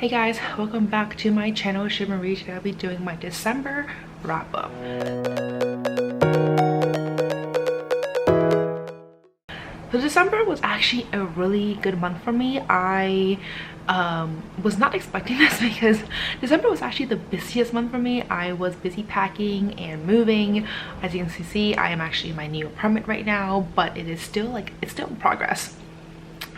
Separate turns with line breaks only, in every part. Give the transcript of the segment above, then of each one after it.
Hey guys, welcome back to my channel. Marie. Today I'll be doing my December wrap up. So December was actually a really good month for me. I was not expecting this because December was actually the busiest month for me. I was busy packing and moving. As you can see, I am actually in my new apartment right now, but it is still it's still in progress.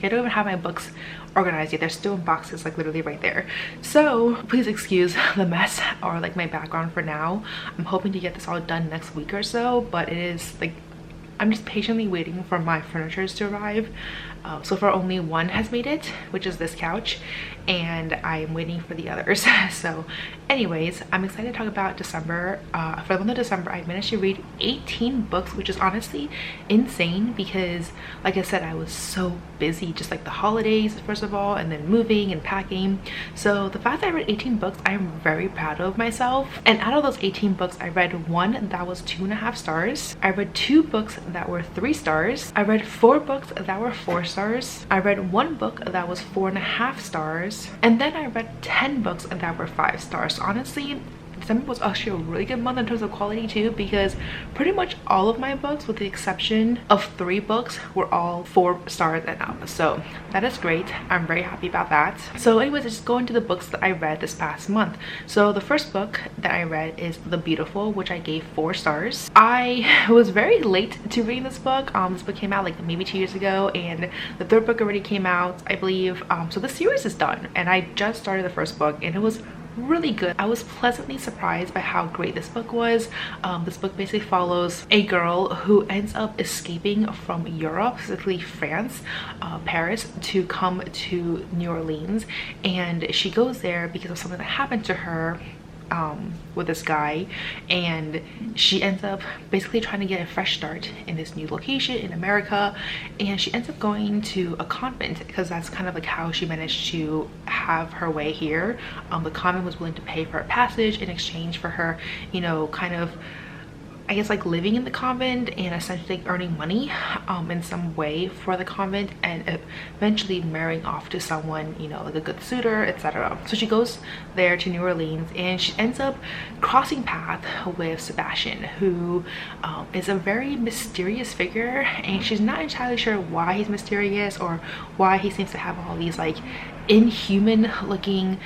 I don't even have my books organized yet. They're still in boxes, like literally right there. So please excuse the mess or like my background for now. I'm hoping to get this all done next week or so, but it is like I'm just patiently waiting for my furniture to arrive. So far only one has made it, which is this couch, and I'm waiting for the others. So anyways, I'm excited to talk about December. For the month of December, I managed to read 18 books, which is honestly insane because like I said, I was so busy, just like the holidays first of all, and then moving and packing. So the fact that I read 18 books, I am very proud of myself. And out of those 18 books, I read one that was 2.5 stars. I read 2 books that were 3 stars. I read 4 books that were 4 stars. I read 1 book that was 4.5 stars. And then I read 10 books that were 5 stars. So honestly, December was actually a really good month in terms of quality too, because pretty much all of my books, with the exception of 3 books, were all 4 stars and up. So that is great. I'm very happy about that. So anyways, let's just go into the books that I read this past month. So the first book that I read is The Beautiful, which I gave 4 stars. I was very late to reading this book. This book came out like maybe 2 years ago, and the 3rd book already came out, I believe. So the series is done, and I just started the first book, and it was really good. I was pleasantly surprised by how great this book was. This book basically follows a girl who ends up escaping from Europe, specifically France, Paris, to come to New Orleans, and she goes there because of something that happened to her with this guy, and she ends up basically trying to get a fresh start in this new location in America, and she ends up going to a convent because that's kind of like how she managed to have her way here. The convent was willing to pay for her passage in exchange for her, you know, kind of, I guess, like living in the convent and essentially earning money in some way for the convent, and eventually marrying off to someone, you know, like a good suitor, etc. So she goes there to New Orleans, and she ends up crossing path with Sebastian, who is a very mysterious figure, and she's not entirely sure why he's mysterious or why he seems to have all these like inhuman looking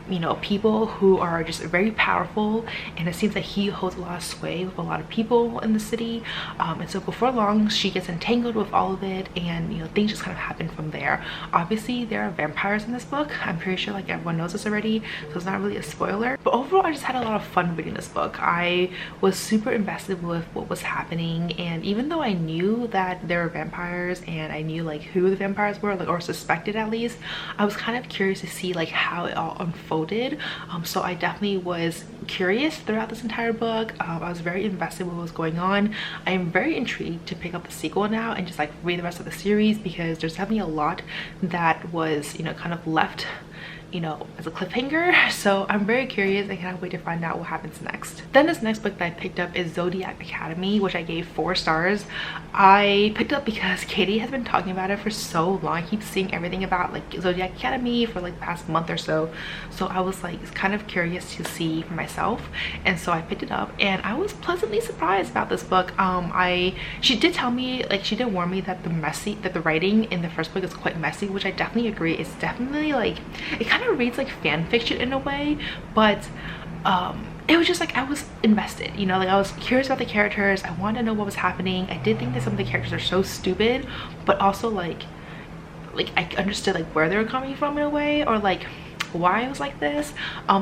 you know, people who are just very powerful, and it seems that he holds a lot of sway with a lot of people in the city. And so before long, she gets entangled with all of it, and you know, things just kind of happen from there. Obviously there are vampires in this book. I'm pretty sure like everyone knows this already, so it's not really a spoiler, but overall I just had a lot of fun reading this book. I was super invested with what was happening, and even though I knew that there were vampires and I knew like who the vampires were, like, or suspected at least, I was kind of curious to see like how it all unfolded. So I definitely was curious throughout this entire book. I was very invested with what was going on. I am very intrigued to pick up the sequel now and just like read the rest of the series, because there's definitely a lot that was, you know, kind of left, you know, as a cliffhanger. So I'm very curious and cannot wait to find out what happens next. Then this next book that I picked up is Zodiac Academy, which I gave 4 stars. I picked up because Katie has been talking about it for so long. I keep seeing everything about like Zodiac Academy for like the past month or so. So I was like kind of curious to see for myself, and so I picked it up, and I was pleasantly surprised about this book. She did tell me, like, she did warn me that the writing in the first book is quite messy, which I definitely agree. It's definitely like, it kind of reads like fan fiction in a way, but it was just like I was invested, you know, like I was curious about the characters. I wanted to know what was happening. I did think that some of the characters are so stupid, but also like I understood like where they were coming from in a way, or like why it was like this.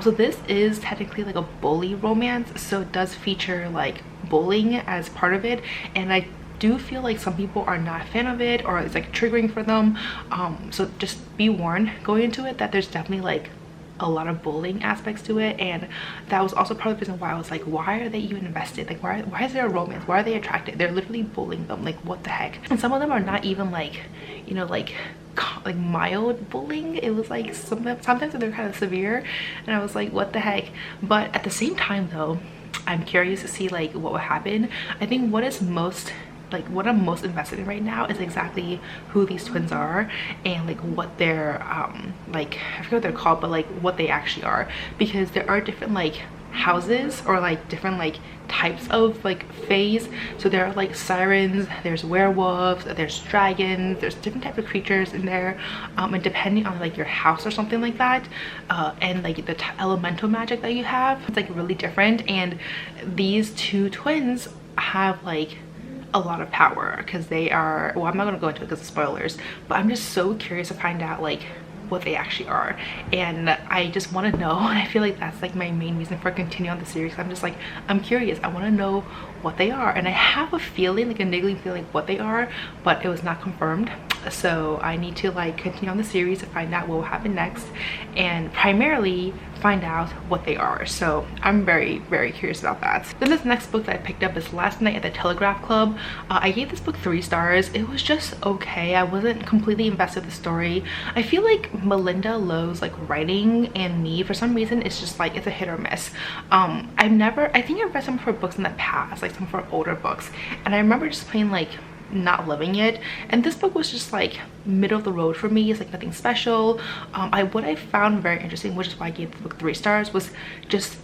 So this is technically like a bully romance, so it does feature like bullying as part of it, and I do feel like some people are not a fan of it, or it's like triggering for them. So just be warned going into it that there's definitely like a lot of bullying aspects to it, and that was also part of the reason why I was like, why are they even invested? Like why is there a romance? Why are they attracted? They're literally bullying them, like what the heck? And some of them are not even like, you know, like mild bullying. It was like sometimes they're kind of severe, and I was like, what the heck? But at the same time though, I'm curious to see like what would happen. I think what is most like what I'm most invested in right now is exactly who these twins are and like what they're like, I forget what they're called, but like what they actually are, because there are different like houses or like different like types of like fays. So there are like sirens, there's werewolves, there's dragons, there's different types of creatures in there, and depending on like your house or something like that, and like the elemental magic that you have, it's like really different. And these two twins have like a lot of power because they are, well, I'm not going to go into it because of spoilers, but I'm just so curious to find out like what they actually are, and I just want to know. And I feel like that's like my main reason for continuing on the series. I'm just like, I'm curious, I want to know what they are, and I have a feeling, like a niggling feeling what they are, but it was not confirmed. So I need to like continue on the series to find out what will happen next, and primarily find out what they are. So I'm very curious about that. Then this next book that I picked up is Last Night at the Telegraph Club. I gave this book 3 stars. It was just okay. I wasn't completely invested in the story. I feel like Melinda Lowe's like writing and me, for some reason, it's just like it's a hit or miss. I think I've read some of her books in the past, like some of her older books, and I remember just plain like not loving it, and this book was just like middle of the road for me. It's like nothing special. What I found very interesting, which is why I gave the book 3 stars, was just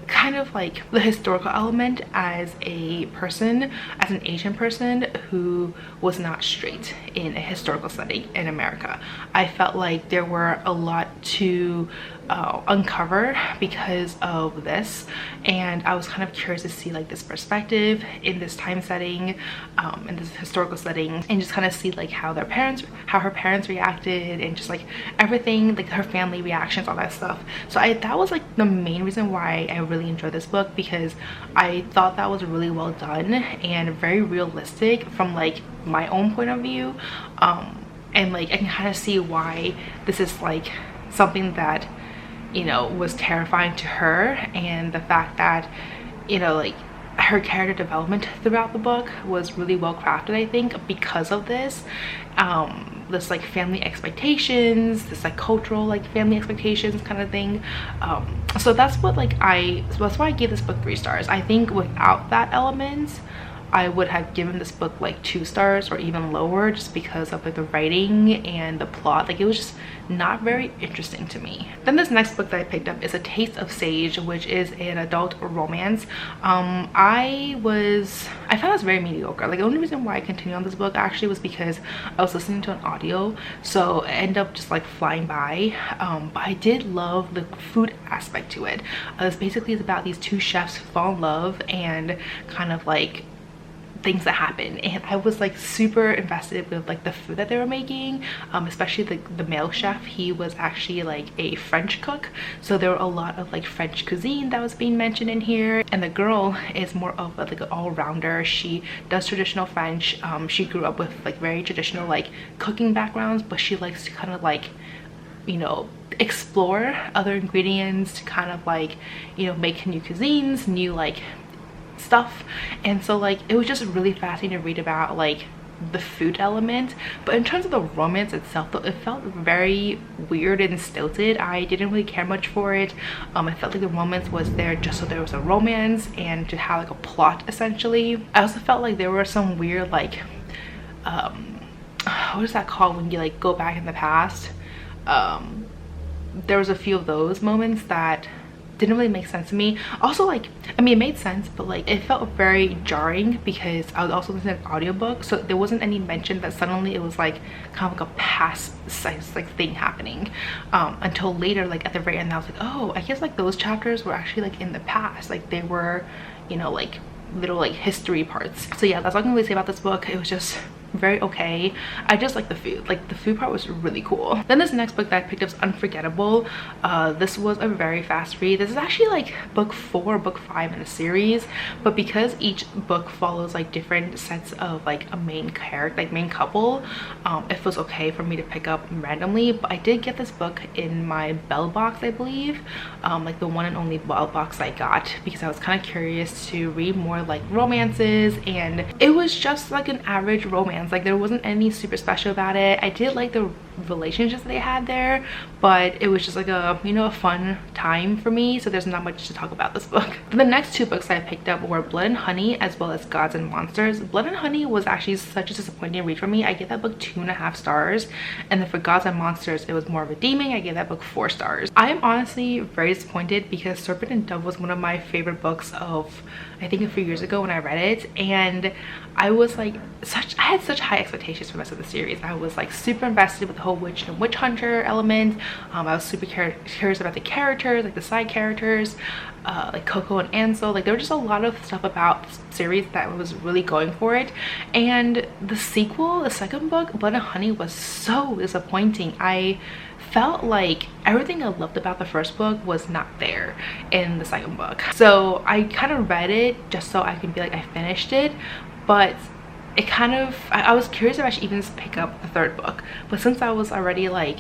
kind of like the historical element as a person, as an Asian person who was not straight in a historical setting in America. I felt like there were a lot to uncover because of this, and I was kind of curious to see like this perspective in this time setting, in this historical setting, and just kind of see like how her parents reacted, and just like everything, like her family reactions, all that stuff. So that was like the main reason why I really enjoyed this book, because I thought that was really well done and very realistic from like my own point of view, and like I can kind of see why this is like something that, you know, was terrifying to her, and the fact that, you know, like her character development throughout the book was really well crafted, I think, because of this like family expectations, this like cultural like family expectations kind of thing. So that's what like that's why I gave this book 3 stars. I think without that element, I would have given this book like 2 stars or even lower, just because of like the writing and the plot. Like it was just not very interesting to me. Then this next book that I picked up is A Taste of Sage, which is an adult romance. I found this very mediocre. Like the only reason why I continued on this book actually was because I was listening to an audio, so it ended up just like flying by. But I did love the food aspect to it. It's basically about these 2 chefs who fall in love and kind of like things that happen, and I was like super invested with like the food that they were making, especially the male chef. He was actually like a French cook, so there were a lot of like French cuisine that was being mentioned in here. And the girl is more of like an all-rounder. She does traditional French. She grew up with like very traditional like cooking backgrounds, but she likes to kind of like, you know, explore other ingredients to kind of like, you know, make new cuisines, new like stuff. And so like it was just really fascinating to read about like the food element. But in terms of the romance itself though, it felt very weird and stilted. I didn't really care much for it. I felt like the romance was there just so there was a romance and to have like a plot essentially. I also felt like there were some weird like what is that called when you like go back in the past? There was a few of those moments that didn't really make sense to me. Also, like, I mean, it made sense, but like it felt very jarring because I was also listening to an audiobook, so there wasn't any mention that suddenly it was like kind of like a past size like thing happening, until later, like at the very end I was like, oh, I guess like those chapters were actually like in the past, like they were, you know, like little like history parts. So yeah, that's all I can really say about this book. It was just very okay. I just like the food. Like the food part was really cool. Then this next book that I picked up is Unforgettable. This was a very fast read. This is actually like book 4, book 5 in a series, but because each book follows like different sets of like a main character, like main couple, it was okay for me to pick up randomly. But I did get this book in my Bell box, I believe, like the one and only Bell box I got, because I was kind of curious to read more like romances, and it was just like an average romance. Like there wasn't any super special about it. I did like the relationships that they had there, but it was just like a, you know, a fun time for me, so there's not much to talk about this book. The next two books I picked up were Blood and Honey as well as Gods and Monsters. Blood and Honey was actually such a disappointing read for me. I gave that book 2.5 stars, and then for Gods and Monsters it was more redeeming. I gave that book 4 stars. I am honestly very disappointed because Serpent and Dove was one of my favorite books of, I think, a few years ago when I read it, and I was like I had such high expectations for the rest of the series. I was like super invested with the whole witch and witch hunter element. I was super curious about the characters, like the side characters, like Coco and Ansel. Like there was just a lot of stuff about the series that was really going for it, and the sequel, the second book, Blood and Honey, was so disappointing. I felt like everything I loved about the first book was not there in the second book, so I kind of read it just so I can be like I finished it, but it kind of, I was curious if I should even pick up the third book, but since I was already like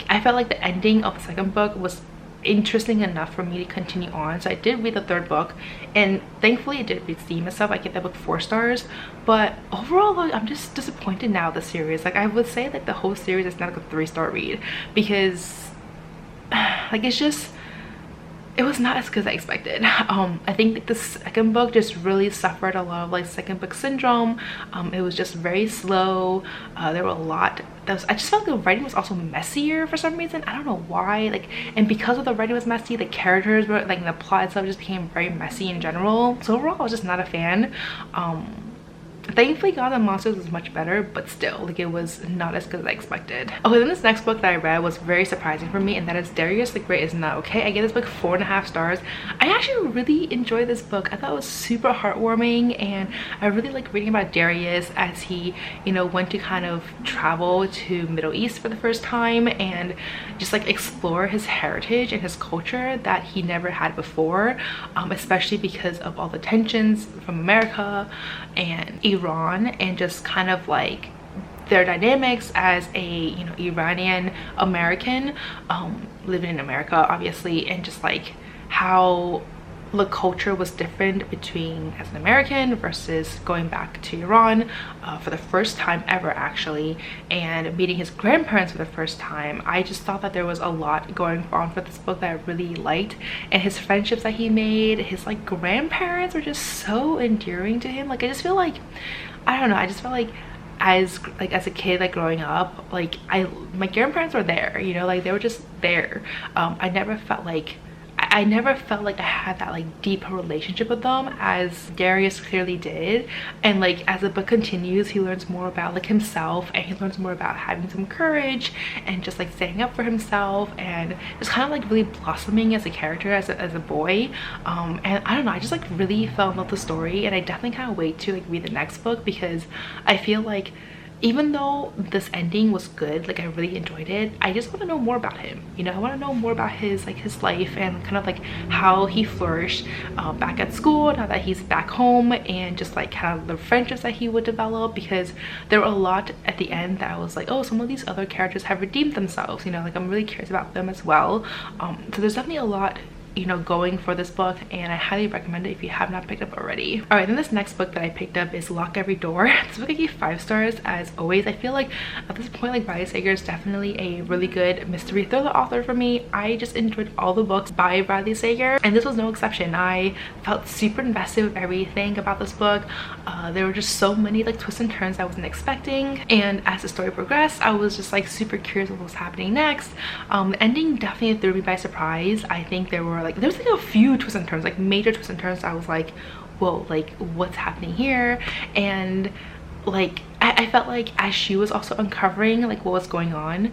I felt like the ending of the second book was interesting enough for me to continue on, so I did read the third book, and thankfully it did redeem itself. I gave that book 4 stars, but overall, like, I'm just disappointed now with the series. Like I would say that the whole series is not like a 3-star read because like it's just, it was not as good as I expected. I think like the second book just really suffered a lot of like second book syndrome. It was just very slow. There were a lot that was, I just felt like the writing was also messier for some reason. I don't know why. Like, and because of the writing was messy, the characters were like, the plot itself just became very messy in general. So overall, I was just not a fan. Thankfully Gods and Monsters was much better, but still, like, it was not as good as I expected. Okay, then this next book that I read was very surprising for me, and that is Darius the Great Is Not Okay. I gave this book 4.5 stars. I actually really enjoyed this book. I thought it was super heartwarming, and I really like reading about Darius as he, you know, went to kind of travel to Middle East for the first time and just like explore his heritage and his culture that he never had before, especially because of all the tensions from America and Iran, and just kind of like their dynamics as a, you know, Iranian American living in America, obviously, and just like how the culture was different between as an American versus going back to Iran for the first time ever, actually, and meeting his grandparents for the first time. I just thought that there was a lot going on for this book that I really liked, and his friendships that he made, his like grandparents were just so endearing to him. Like I just feel like, I don't know, I just felt like as a kid, like growing up, like my grandparents were there, you know, like they were just there. I never felt like I had that like deep relationship with them as Darius clearly did. And like as the book continues, he learns more about like himself, and he learns more about having some courage and just like standing up for himself, and just kind of like really blossoming as a character as a boy. And I don't know, I just like really fell in love with the story, and I definitely kind of wait to like read the next book because I feel like even though this ending was good, like I really enjoyed it, I just want to know more about him, you know. I want to know more about his like his life and kind of like how he flourished back at school now that he's back home, and just like kind of the friendships that he would develop, because there were a lot at the end that I was like, oh, some of these other characters have redeemed themselves, you know, like I'm really curious about them as well. So there's definitely a lot, you know, going for this book, and I highly recommend it if you have not picked up already. All right, then this next book that I picked up is Lock Every Door. This book I gave 5 stars as always. I feel like at this point, like, Riley Sager is definitely a really good mystery thriller author for me. I just enjoyed all the books by Riley Sager, and this was no exception. I felt super invested with everything about this book. There were just so many like twists and turns I wasn't expecting, and as the story progressed, I was just like super curious what was happening next. The ending definitely threw me by surprise. I think there was like a few twists and turns, like major twists and turns. I was like, whoa, like what's happening here? And like I felt like as she was also uncovering like what was going on,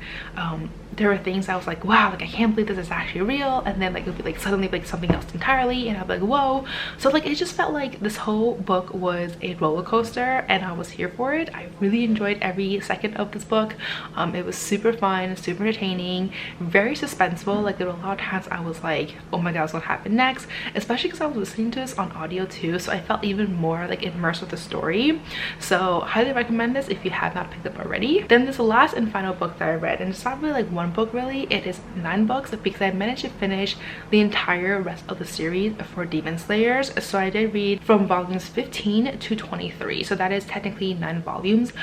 there were things I was like, wow, like I can't believe this is actually real, and then like it would be like suddenly like something else entirely, and I'd be like, whoa. So like it just felt like this whole book was a roller coaster, and I was here for it. I really enjoyed every second of this book. It was super fun, super entertaining, very suspenseful. Like there were a lot of times I was like, oh my god, what's gonna happen next, especially because I was listening to this on audio too, so I felt even more like immersed with the story. So highly recommend recommend this if you have not picked up already. Then there's the last and final book that I read, and it's not really like one book really, it is 9 books because I managed to finish the entire rest of the series for Demon Slayers. So I did read from volumes 15 to 23, so that is technically 9 volumes.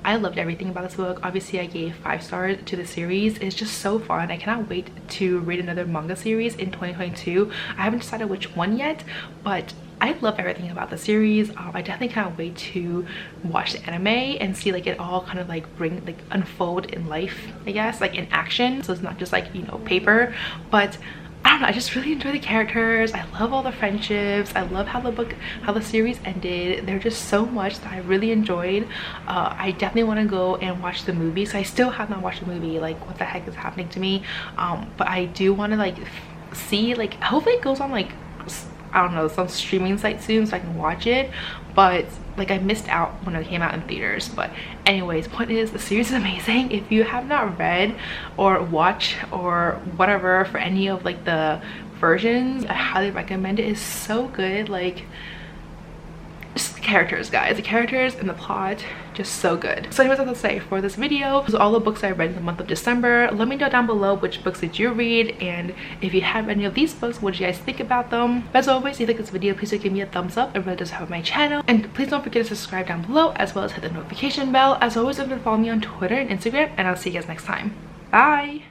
I loved everything about this book. Obviously I gave 5 stars to the series. It's just so fun. I cannot wait to read another manga series in 2022. I haven't decided which one yet, but I love everything about the series. I definitely can't wait to watch the anime and see like it all kind of like unfold in life, I guess, like in action. So it's not just like, you know, paper. But I don't know, I just really enjoy the characters. I love all the friendships. I love how the series ended. There's just so much that I really enjoyed. I definitely want to go and watch the movie. So I still have not watched the movie. Like, what the heck is happening to me? But I do want to like see, like, hopefully it goes on like, I don't know, some streaming site soon so I can watch it. But like, I missed out when it came out in theaters. But anyways, point is, the series is amazing. If you have not read or watched or whatever for any of like the versions, I highly recommend it. It's so good. Like, just the characters, guys, the characters and the plot, just so good. So anyways, that's to say for this video. Those are all the books I read in the month of December. Let me know down below which books did you read, and if you have any of these books, what did you guys think about them? As always, if you like this video, please do give me a thumbs up. It really does help my channel, and please don't forget to subscribe down below, as well as hit the notification bell. As always, don't forget to follow me on Twitter and Instagram, and I'll see you guys next time. Bye.